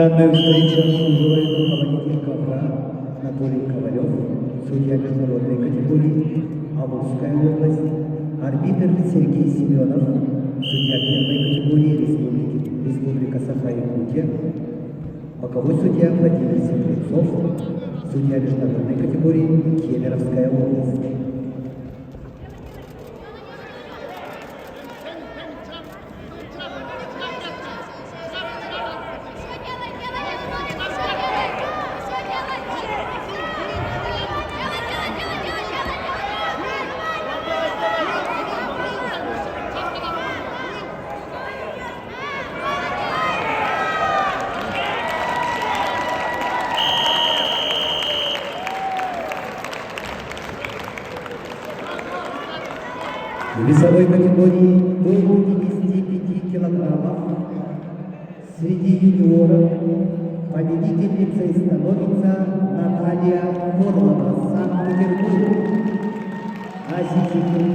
Данную встречу обслуживает руководитель КФА Анатолий Ковалев, судья международной категории Амурская область, арбитр Сергей Семенов, судья первой категории Республика Саха-Якутия, боковой судья Владимир Сеплецов, судья международной категории Кемеровская область. В весовой категории до 55 килограммов среди юниоров победительницей становится Наталья Горлова, Санкт-Петербург. А сейчас